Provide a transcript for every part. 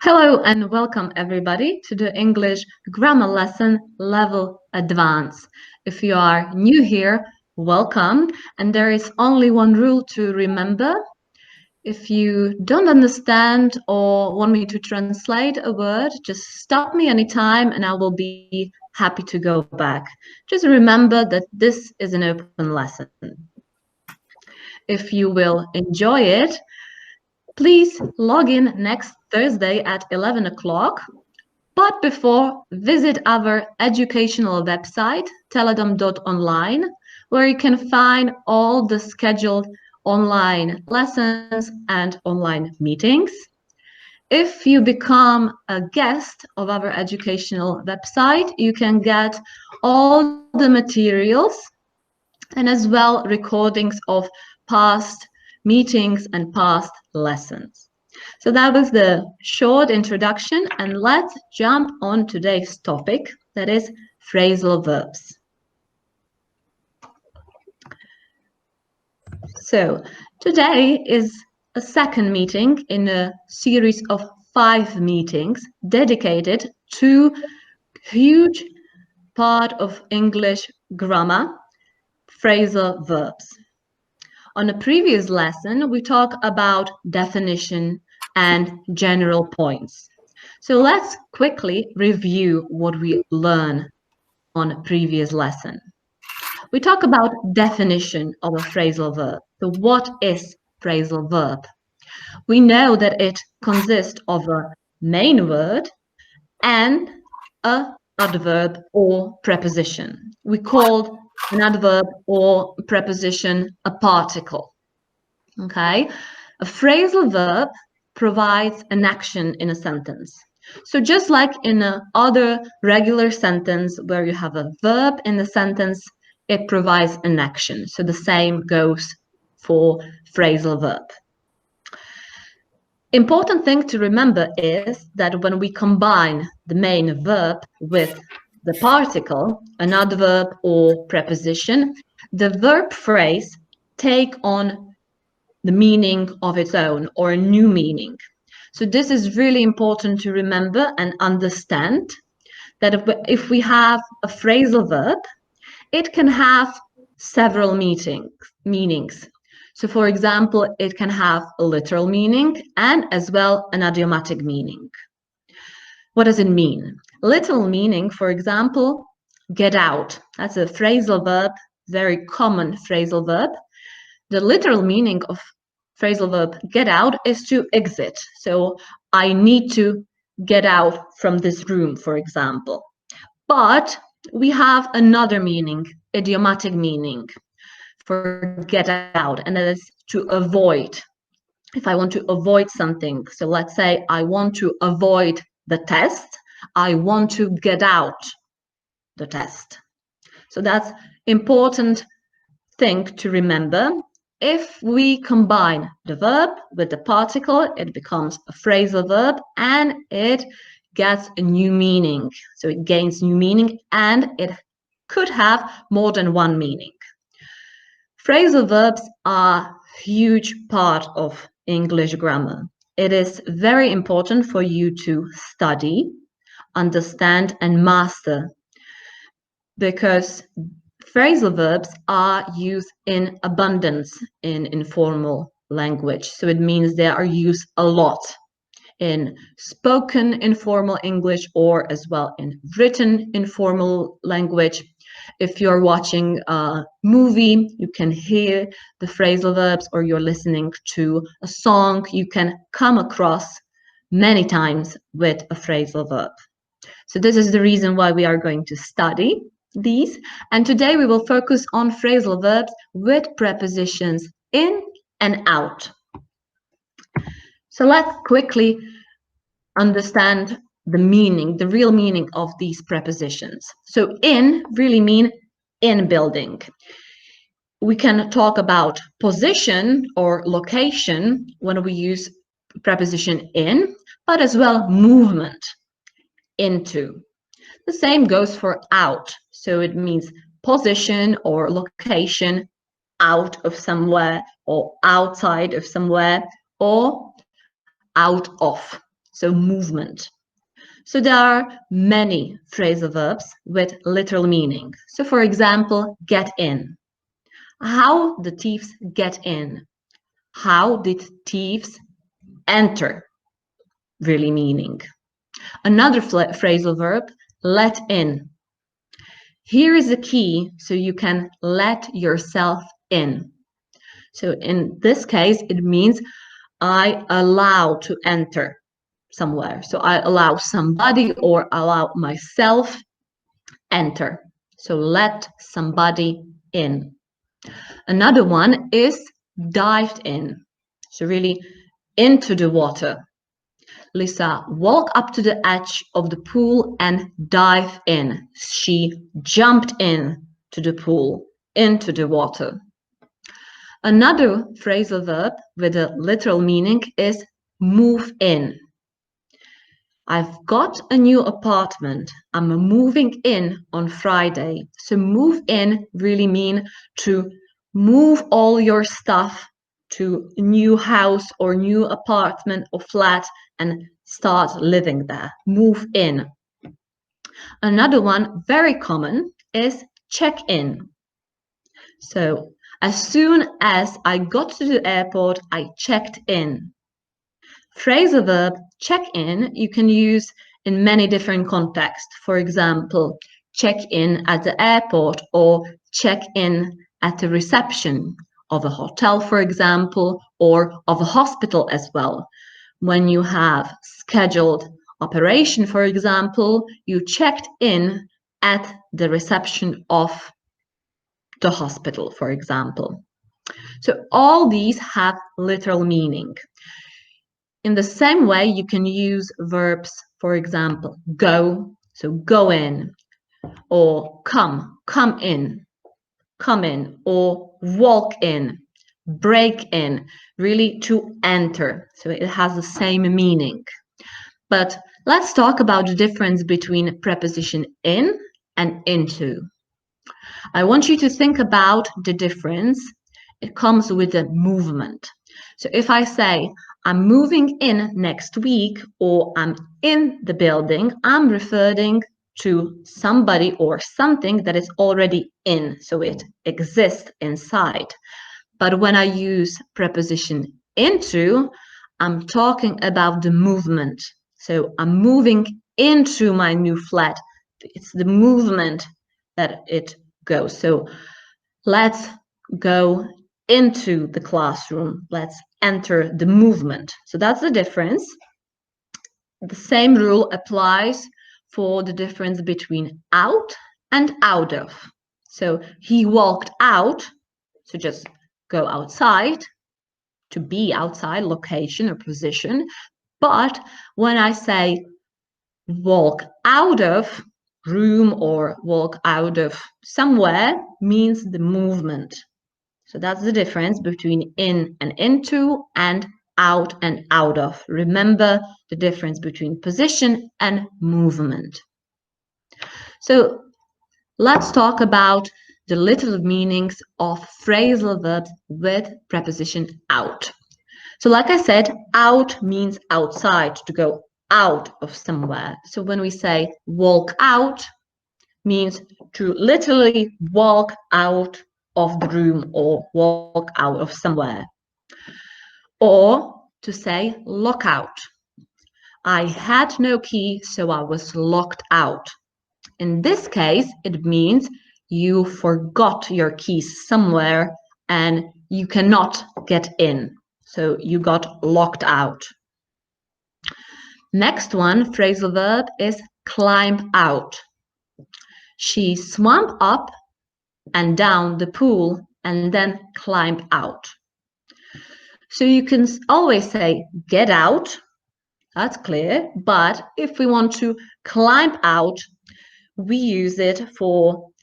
Hello and welcome everybody to the English grammar lesson level advance. If you are new here, welcome. And there is only one rule to remember. If you don't understand or want me to translate a word, just stop me anytime and I will be happy to go back. Just remember that this is an open lesson. If you will enjoy it, please log in next Thursday at 11 o'clock. But before, visit our educational website, teledom.online, where you can find all the scheduled online lessons and online meetings. If you become a guest of our educational website, you can get all the materials and as well recordings of past meetings and past lessons. So that was the short introduction, and let's jump on today's topic, that is phrasal verbs. So today is a second meeting in a series of 5 meetings dedicated to a huge part of English grammar, phrasal verbs. On a previous lesson, we talked about definition and general points. So let's quickly review what we learned on a previous lesson. We talk about definition of a phrasal verb. So what is phrasal verb? We know that it consists of a main word and a adverb or preposition. We called an adverb or preposition a particle. Okay, a phrasal verb provides an action in a sentence. So just like in other regular sentence where you have a verb in the sentence, it provides an action. So the same goes for phrasal verb. Important thing to remember is that when we combine the main verb with the particle, an adverb or preposition, the verb phrase take on the meaning of its own or a new meaning. So this is really important to remember and understand that if we have a phrasal verb, it can have several meanings. So for example, it can have a literal meaning and as well an idiomatic meaning. What does it mean? Literal meaning, for example, get out. That's a phrasal verb, very common phrasal verb. The literal meaning of phrasal verb get out is to exit. So I need to get out from this room, for example. But we have another meaning, idiomatic meaning for get out, and that is to avoid. If I want to avoid something, so let's say I want to avoid the test, I want to get out the test. So that's important thing to remember. If we combine the verb with the particle, it becomes a phrasal verb and it gets a new meaning. So it gains new meaning and it could have more than one meaning. Phrasal verbs are a huge part of English grammar. It is very important for you to study, understand, and master, because phrasal verbs are used in abundance in informal language. So it means they are used a lot in spoken informal English or as well in written informal language. If you're watching a movie, you can hear the phrasal verbs, or you're listening to a song, you can come across many times with a phrasal verb. So this is the reason why we are going to study these. And today we will focus on phrasal verbs with prepositions in and out. So let's quickly understand the meaning, the real meaning of these prepositions. So in really mean in building. We can talk about position or location when we use preposition in, but as well movement, into. The same goes for out. So it means position or location out of somewhere or outside of somewhere or out of. so movement. So there are many phrasal verbs with literal meaning. So for example, get in. How the thieves get in? How did thieves enter? Really meaning. Another phrasal verb, let in. Here is a key so you can let yourself in. So in this case, it means I allow to enter somewhere. So I allow somebody or allow myself enter. So let somebody in. Another one is dived in. So really into the water. Lisa walked up to the edge of the pool and dived in. She jumped in to the pool, into the water. Another phrasal verb with a literal meaning is move in. I've got a new apartment. I'm moving in on Friday. So move in really mean to move all your stuff to a new house or new apartment or flat and start living there. Move in. Another one, very common, is check in. So as soon as I got to the airport, I checked in. Phrasal verb check in you can use in many different contexts. For example, check in at the airport or check in at the reception of a hotel, for example, or of a hospital as well. When you have scheduled operation, for example, you checked in at the reception of the hospital, for example. So all these have literal meaning. In the same way, you can use verbs, for example, go, so go in, or come in, or walk in, break in, really to enter. So it has the same meaning. But let's talk about the difference between preposition in and into. I want you to think about the difference. It comes with the movement. So if I say, I'm moving in next week, or I'm in the building, I'm referring to somebody or something that is already in, so it exists inside. But when I use preposition into, I'm talking about the movement. So I'm moving into my new flat. It's the movement that it goes. So let's go into the classroom. Let's enter the movement. So that's the difference. The same rule applies for the difference between out and out of. So he walked out, so just go outside, to be outside, location or position. But when I say walk out of room or walk out of somewhere, means the movement. So that's the difference between in and into and out and out of. Remember the difference between position and movement. So let's talk about the literal meanings of phrasal verbs with preposition out. So like I said, out means outside, to go out of somewhere. So when we say walk out, means to literally walk out of the room or walk out of somewhere. Or to say lock out. I had no key, so I was locked out. In this case, it means you forgot your keys somewhere and you cannot get in. So you got locked out. Next one, phrasal verb, is climb out. She swam up and down the pool and then climbed out. So you can always say get out, that's clear, but if we want to climb out, we use it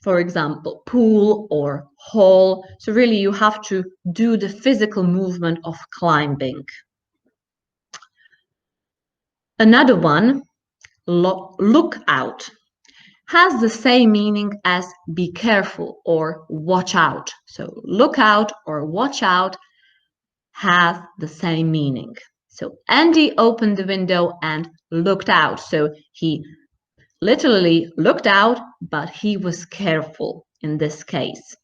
for example, pool or hall. So really you have to do the physical movement of climbing. Another one, look out, has the same meaning as be careful or watch out. So look out or watch out has the same meaning. So Andy opened the window and looked out. So he literally looked out, but he was careful in this case.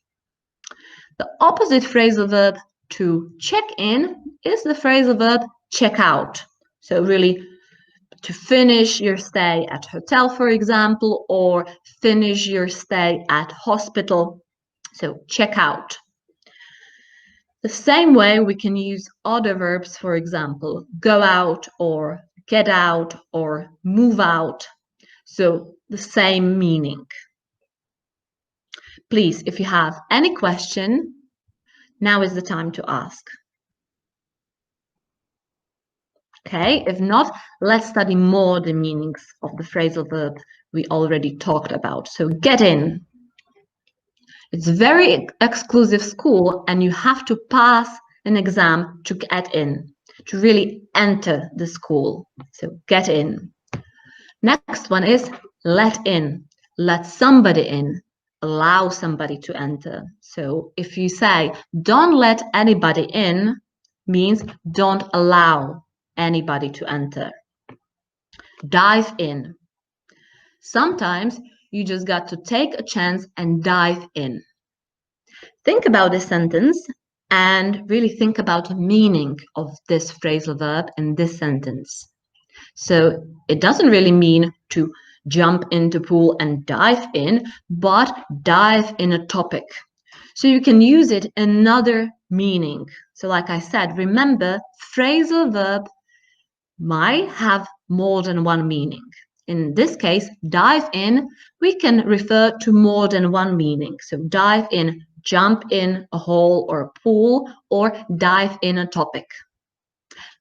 The opposite phrasal verb to check in is the phrasal verb check out. So really to finish your stay at hotel, for example, or finish your stay at hospital. So check out. The same way we can use other verbs, for example, go out or get out or move out. So the same meaning. Please, if you have any question, now is the time to ask. Okay, if not, let's study more the meanings of the phrasal verb we already talked about. So get in. It's very exclusive school and you have to pass an exam to get in, to really enter the school. So get in. Next one is let in. Let somebody in. Allow somebody to enter. So if you say don't let anybody in, means don't allow anybody to enter. Dive in. Sometimes you just got to take a chance and dive in. Think about this sentence and really think about the meaning of this phrasal verb in this sentence. So it doesn't really mean to jump into pool and dive in, but dive in a topic. So you can use it in another meaning. So like I said, remember, phrasal verb might have more than one meaning. In this case, dive in, we can refer to more than one meaning. So dive in, jump in a hole or a pool, or dive in a topic.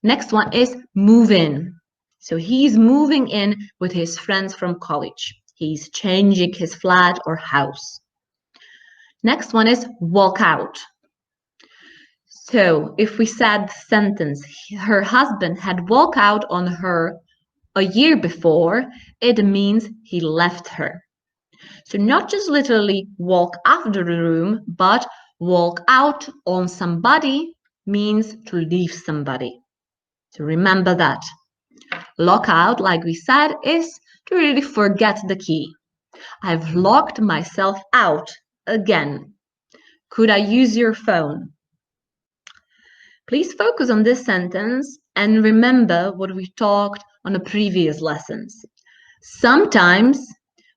Next one is move in. So he's moving in with his friends from college. He's changing his flat or house. Next one is walk out. So if we said the sentence, her husband had walked out on her a year before, it means he left her. So not just literally walk out of the room, but walk out on somebody means to leave somebody. So remember that. Lock out, like we said, is to really forget the key. I've locked myself out again. Could I use your phone? Please focus on this sentence and remember what we talked on the previous lessons. Sometimes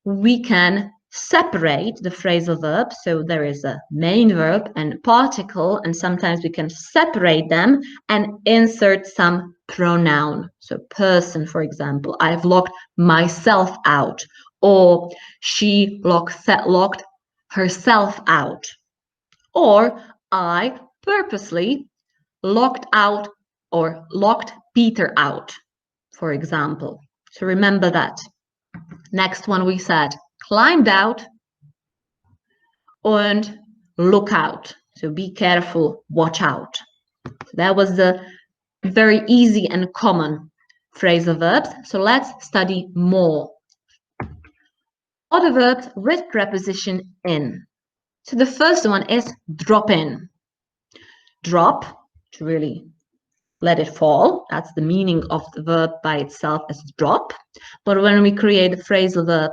we can separate the phrasal verb, so there is a main verb and particle, and sometimes we can separate them and insert some pronoun. So person, for example, I've locked myself out, or she locked herself out, or I purposely locked out or locked Peter out, for example. So remember that. Next one we said climbed out and look out. So be careful, watch out. So that was the very easy and common phrasal verbs. So let's study more. Other verbs with preposition in. So the first one is drop in. Drop, to really let it fall. That's the meaning of the verb by itself as drop. But when we create the phrasal verb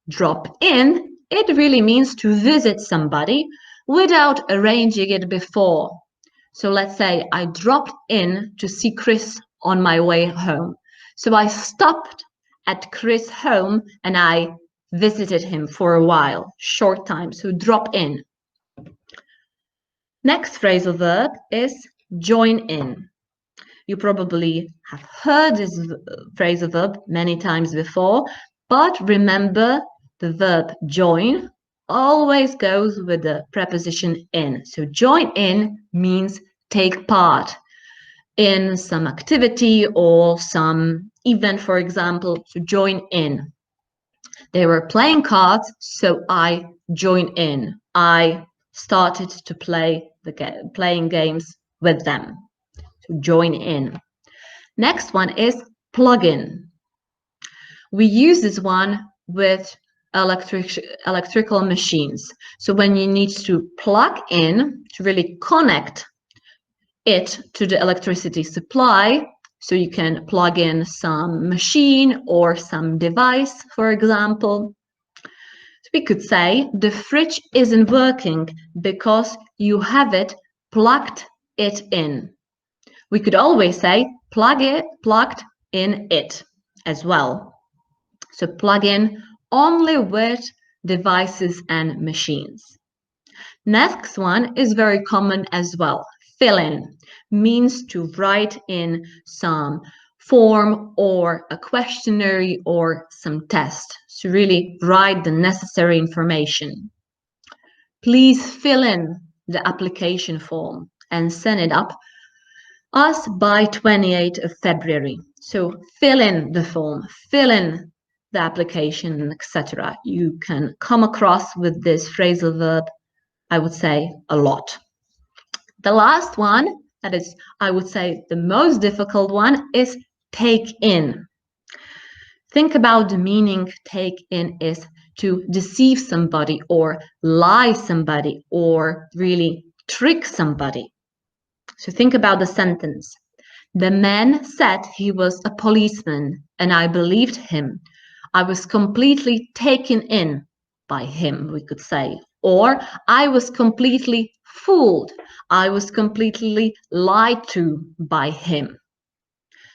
drop in, it really means to visit somebody without arranging it before. So let's say I dropped in to see Chris on my way home. So I stopped at Chris' home and I visited him for a while, short time. So drop in. Next phrasal verb is join in. You probably have heard this phrasal verb many times before, but remember the verb join always goes with the preposition in. So join in means take part in some activity or some event, for example, to join in. They were playing cards, so I joined in. I started to play playing games with them. To join in. Next one is plug in. We use this one with electrical machines. So when you need to plug in to really connect it to the electricity supply, So you can plug in some machine or some device, for example. So we could say the fridge isn't working because you haven't plugged it in. We could always say plugged in it as well. So plug in only with devices and machines. Next one is very common as well. Fill in means to write in some form or a questionnaire or some test. So really write the necessary information. Please fill in the application form and send it up us by 28th of February. So fill in the form, fill in the application, etc. You can come across with this phrasal verb, I would say, a lot. The last one, that is, I would say, the most difficult one, is take in. Think about the meaning take in is to deceive somebody or lie somebody or really trick somebody. So think about the sentence. The man said he was a policeman and I believed him. I was completely taken in by him, we could say. Or I was completely fooled. I was completely lied to by him.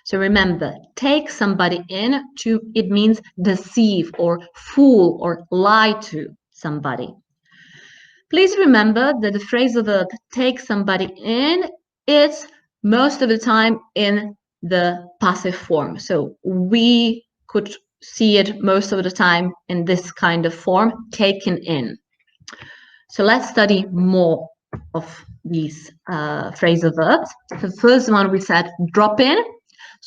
So remember, take somebody in to, it means deceive or fool or lie to somebody. Please remember that the phrasal verb take somebody in, it's most of the time in the passive form. So we could see it most of the time in this kind of form, taken in. So let's study more of these phrasal verbs. The first one we said drop in,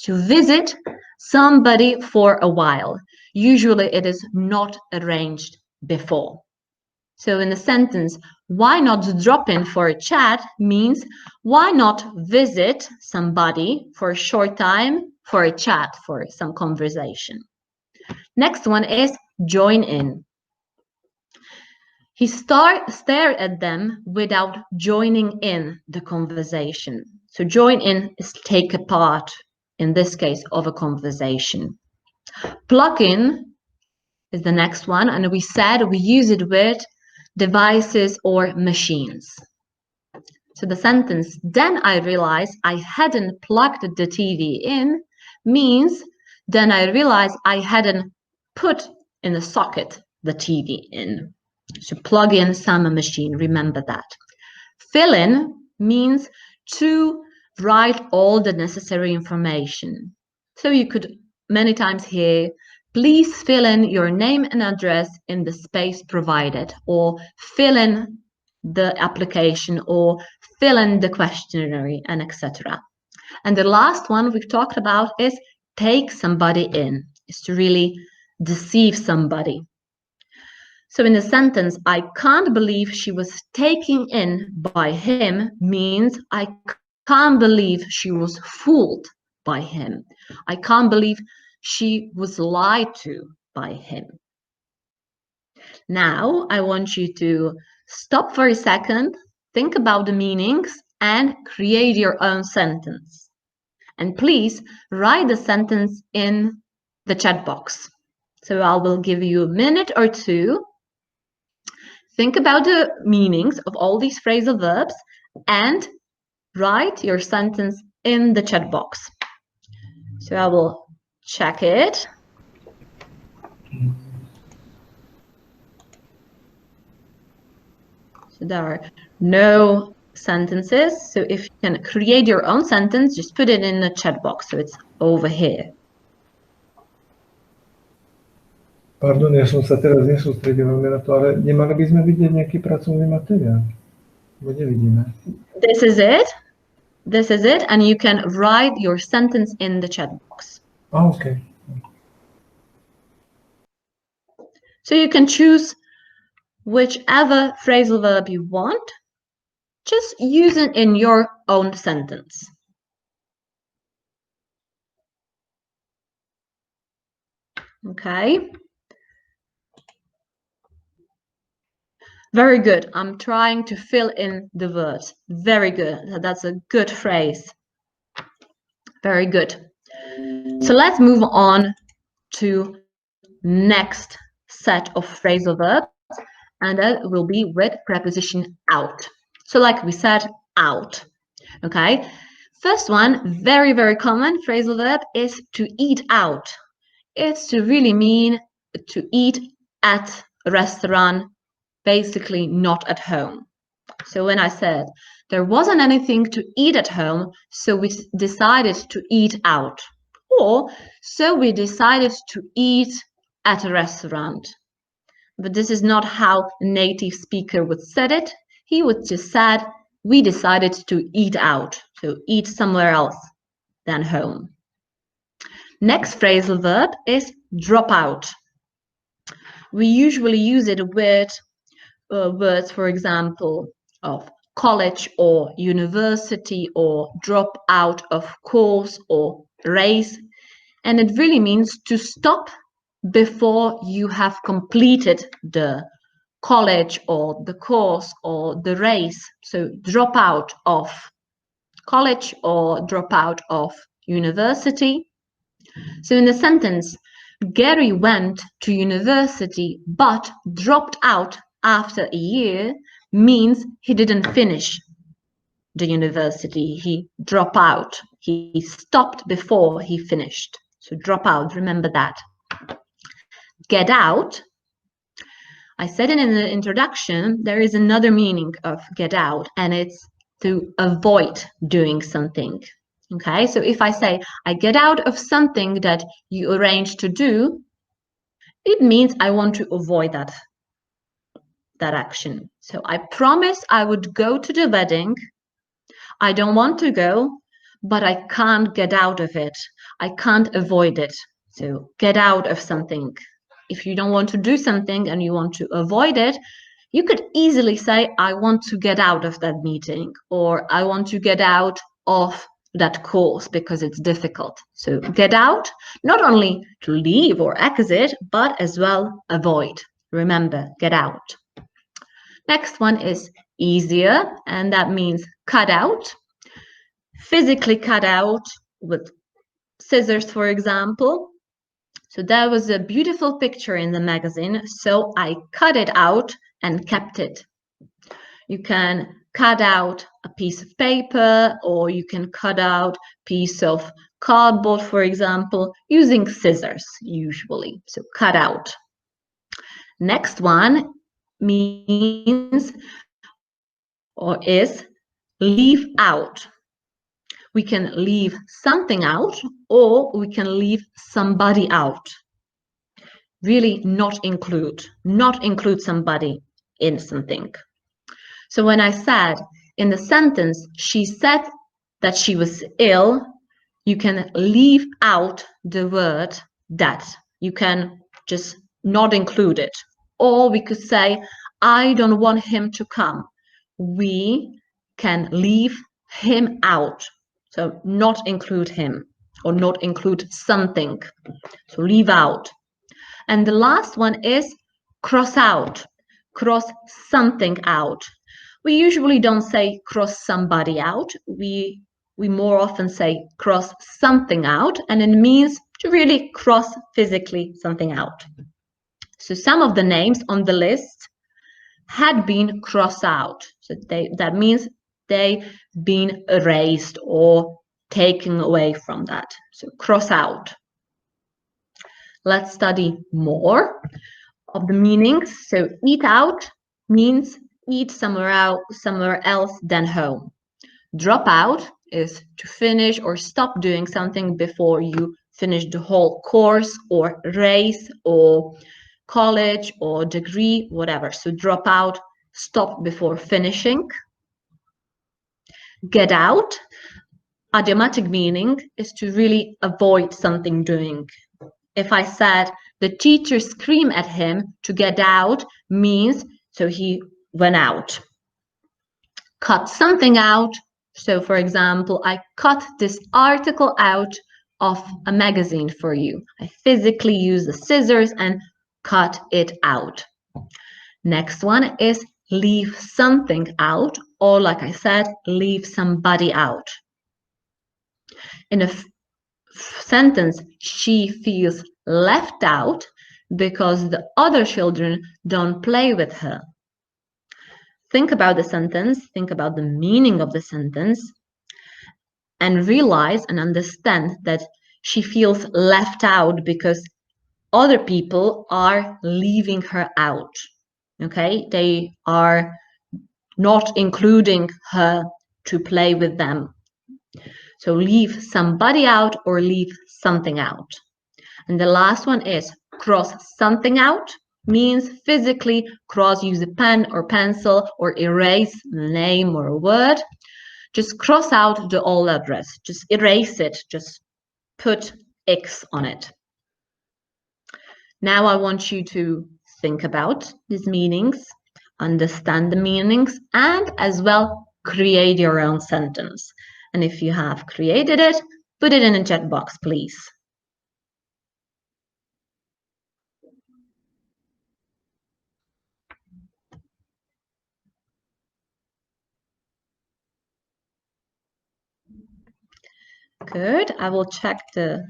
to visit somebody for a while. Usually it is not arranged before. So in the sentence, why not drop in for a chat means why not visit somebody for a short time for a chat, for some conversation. Next one is join in. He stared at them without joining in the conversation. So join in is take a part, in this case, of a conversation. Plug in is the next one, and we said we use it with devices or machines. So the sentence, then I realized I hadn't plugged the TV in, means then I realized I hadn't put in the socket the TV in. So plug in some machine, remember that. Fill in means to write all the necessary information. So you could many times hear, please fill in your name and address in the space provided, or fill in the application, or fill in the questionnaire, and etc. And the last one we've talked about is take somebody in, is to really deceive somebody. So in the sentence, I can't believe she was taken in by him means I can't believe she was fooled by him. I can't believe she was lied to by him. Now I want you to stop for a second, think about the meanings, and create your own sentence. And please write the sentence in the chat box. So I will give you a minute or two. Think about the meanings of all these phrasal verbs and write your sentence in the chat box. So I will check it. So there are no sentences. So if you can create your own sentence, just put it in the chat box. So it's over here. Pardon, ja som sa teraz nesústredil veľmi na to, ale nemali by sme vidieť nejaký pracovný materiál? Bo nevidíme. This is it. This is it. And you can write your sentence in the chat box. Oh, okay. So you can choose whichever phrasal verb you want. Just use it in your own sentence. Okay. Very good. I'm trying to fill in the words. Very good. That's a good phrase. Very good. So let's move on to next set of phrasal verbs, and that will be with preposition out. So like we said, out. Okay. First one, very, very common phrasal verb is to eat out. It's to really mean to eat at a restaurant, basically not at home. So when I said there wasn't anything to eat at home, so we decided to eat out. Or so we decided to eat at a restaurant. But this is not how a native speaker would say it. He would just said, we decided to eat out. So eat somewhere else than home. Next phrasal verb is drop out. We usually use it with words, for example, of college or university, or drop out of course or race. And it really means to stop before you have completed the college or the course or the race. So drop out of college or drop out of university. So in the sentence, Gary went to university but dropped out after a year, means he didn't finish the university. He dropped out. He stopped before he finished. So drop out, remember that. Get out. I said it in the introduction, there is another meaning of get out, and it's to avoid doing something. Okay, so if I say, I get out of something that you arranged to do, it means I want to avoid that action. So I promised I would go to the wedding. I don't want to go, but I can't get out of it. I can't avoid it. So get out of something. If you don't want to do something and you want to avoid it, you could easily say, I want to get out of that meeting, or I want to get out of that course because it's difficult. So get out, not only to leave or exit, but as well avoid. Remember, get out. Next one is easier, and that means cut out. Physically cut out with scissors, for example. So there was a beautiful picture in the magazine, so I cut it out and kept it. You can cut out a piece of paper, or you can cut out a piece of cardboard, for example, using scissors usually. So cut out. Next one means or is leave out. We can leave something out, or we can leave somebody out. Really not include somebody in something. So when I said in the sentence, she said that she was ill, you can leave out the word that. You can just not include it. Or we could say, I don't want him to come. We can leave him out. So not include him, or not include something. So leave out. And the last one is cross out. Cross something out. We usually don't say cross somebody out. We more often say cross something out, and it means to really cross physically something out. So some of the names on the list had been crossed out. So that means they've been erased or taken away from that. So cross out. Let's study more of the meanings. So eat out means eat somewhere else than home. Drop out is to finish or stop doing something before you finish the whole course or race or college or degree, whatever. So drop out, stop before finishing. Get out, idiomatic meaning is to really avoid something doing. If I said the teacher screamed at him to get out, means so he went out. Cut something out. So for example, I cut this article out of a magazine for you. I physically use the scissors and cut it out. Next one is leave something out, or like I said, leave somebody out. In a sentence, she feels left out because the other children don't play with her. Think about the sentence, think about the meaning of the sentence, and realize and understand that she feels left out because other people are leaving her out. Okay, they are not including her to play with them. So leave somebody out or leave something out. And the last one is cross something out, means physically cross, use a pen or pencil or erase the name or a word. Just cross out the old address, just erase it, just put X on it. Now I want you to think about these meanings, understand the meanings, and as well create your own sentence. And if you have created it, put it in a chat box, please. Good. I will check the...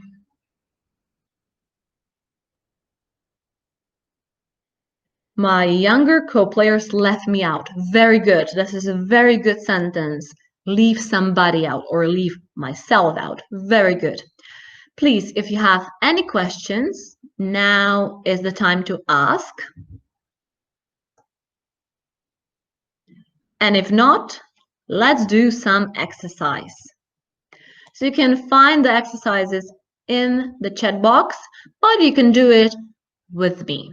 My younger co-players left me out. Very good. This is a very good sentence. Leave somebody out or leave myself out. Very good. Please, if you have any questions, now is the time to ask. And if not, let's do some exercise. So you can find the exercises in the chat box, but you can do it with me.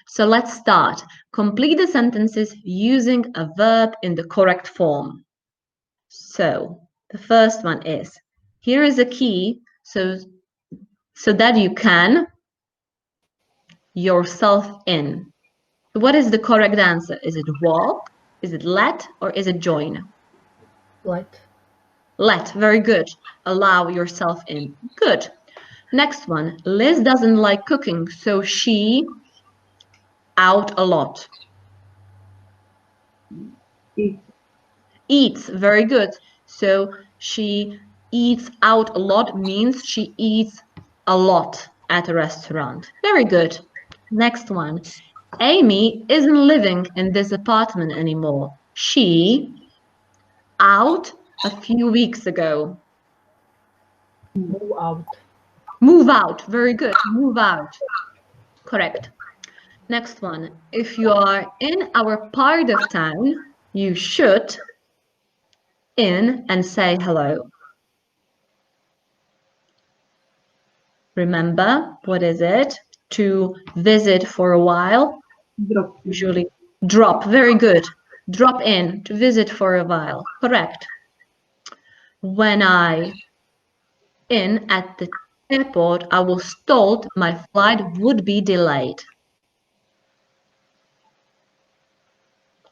So let's start. Complete the sentences using a verb in the correct form. So the first one is, here is a key so that you can yourself in. What is the correct answer? Is it walk, is it let, or is it join? Let. Let, very good. Allow yourself in. Good. Next one, Liz doesn't like cooking, so she out a lot. Eats, very good. So she eats out a lot means she eats a lot at a restaurant. Very good. Next one, Amy isn't living in this apartment anymore. She out a few weeks ago. Move out. Move out, very good. Move out. Correct. Next one, if you are in our part of town, you should in and say hello. Remember, what is it? To visit for a while. Drop. Usually drop, very good. Drop in, to visit for a while. Correct. When I in at the airport, I was told my flight would be delayed.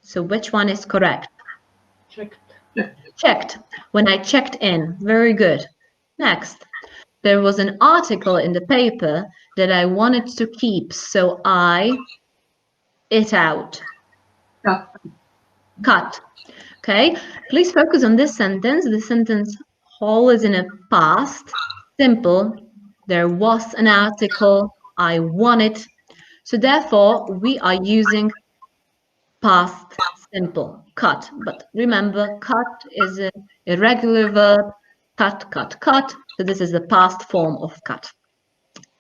So which one is correct? Checked. Checked. When I checked in. Very good. Next. There was an article in the paper that I wanted to keep, so I it out. Cut. Okay. Please focus on this sentence. The sentence whole is in a past. Simple. There was an article. I won it. So therefore, we are using past simple. Cut. But remember, cut is an irregular verb. Cut, cut, cut. So this is the past form of cut.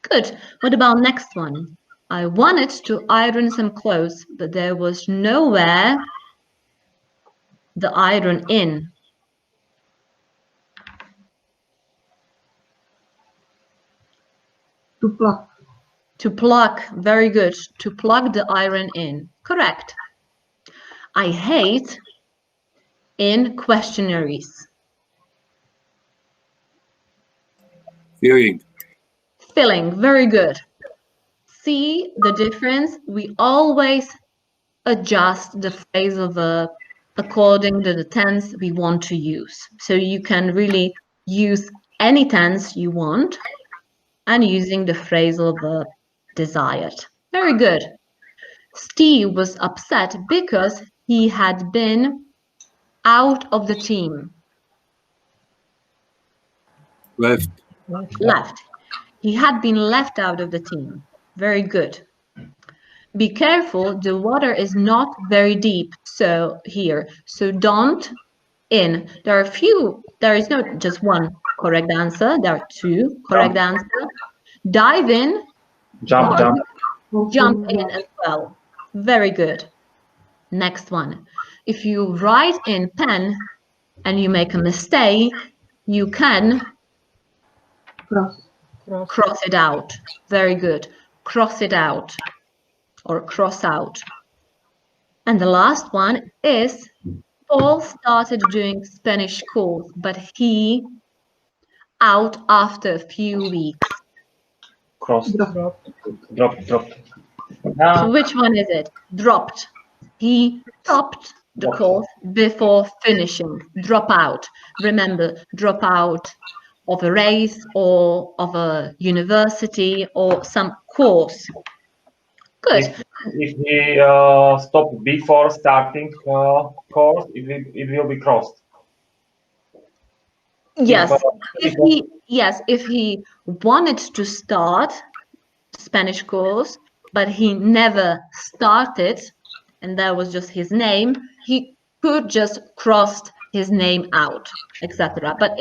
Good. What about next one? I wanted to iron some clothes, but there was nowhere the iron in. To pluck. To pluck. Very good. To plug the iron in. Correct. I hate in questionnaires. Filling. Filling. Very good. See the difference? We always adjust the phrasal verb according to the tense we want to use. So you can really use any tense you want and using the phrasal verb desired. Very good. Steve was upset because he had been out of the team. Left. Left. He had been left out of the team. Very good. Be careful, the water is not very deep. So don't in. There is not just one correct answer. There are two correct answers. Dive in. Jump. Jump in as well. Very good. Next one. If you write in pen and you make a mistake, you can cross it out. Very good. Cross it out or cross out. And the last one is Paul started doing Spanish course, but he out after a few weeks. Dropped. So which one is it? Dropped. He stopped the course before finishing. Drop out. Remember, drop out of a race or of a university or some course. Good. If he stopped before starting course, it will be crossed. Yes. If he wanted to start Spanish course, but he never started, and that was just his name, he could just cross his name out, etc. But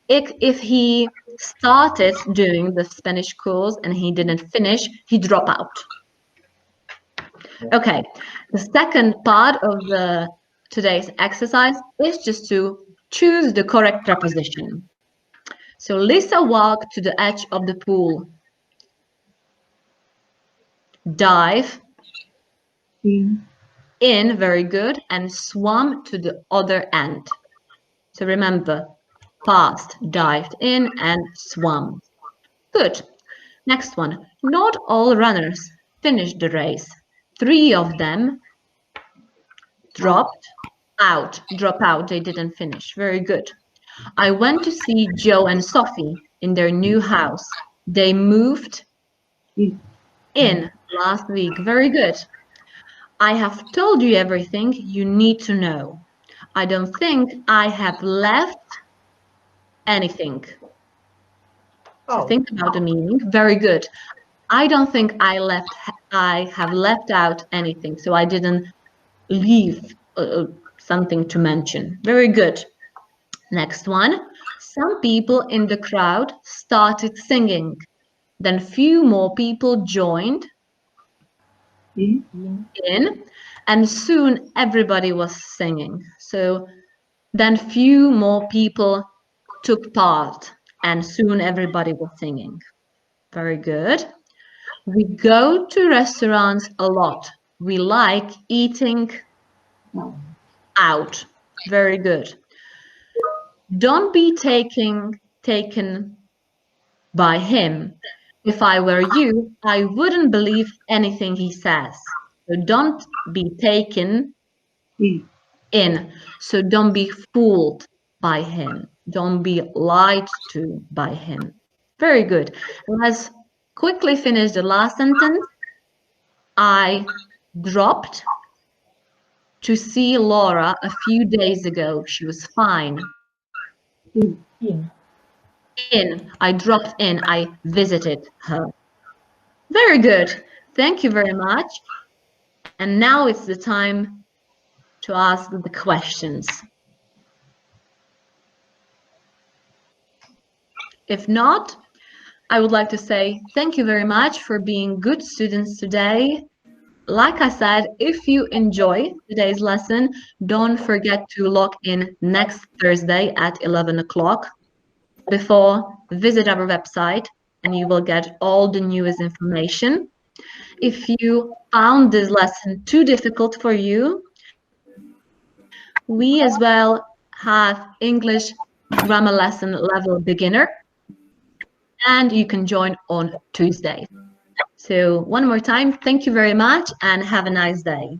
if he started doing the Spanish course and he didn't finish, he dropped out. Okay, the second part of today's exercise is just to choose the correct preposition. So Lisa walked to the edge of the pool. Dive in, very good, and swam to the other end. So remember, past, dived in and swam. Good. Next one. Not all runners finished the race. 3 of them dropped out. Drop out, they didn't finish. Very good. I went to see Joe and Sophie in their new house. They moved in last week. Very good. I have told you everything you need to know. I don't think I have left anything. So think about the meaning. Very good. I don't think I have left out anything. So I didn't leave something to mention. Very good. Next one. Some people in the crowd started singing. Then few more people joined in, and soon everybody was singing. So then few more people took part, and soon everybody was singing. Very good. We go to restaurants a lot. We like eating out. Very good. Don't be taken by him. If I were you, I wouldn't believe anything he says. So don't be taken in. So don't be fooled by him. Don't be lied to by him. Very good. Let's quickly finish the last sentence. I dropped to see Laura a few days ago. She was fine. I dropped in. I visited her. Very good. Thank you very much. And now it's the time to ask the questions. If not, I would like to say thank you very much for being good students today. Like I said, if you enjoy today's lesson, don't forget to log in next Thursday at 11 o'clock. Before, visit our website and you will get all the newest information. If you found this lesson too difficult for you, we as well have English grammar lesson level beginner, and you can join on Tuesday. So one more time, thank you very much and have a nice day.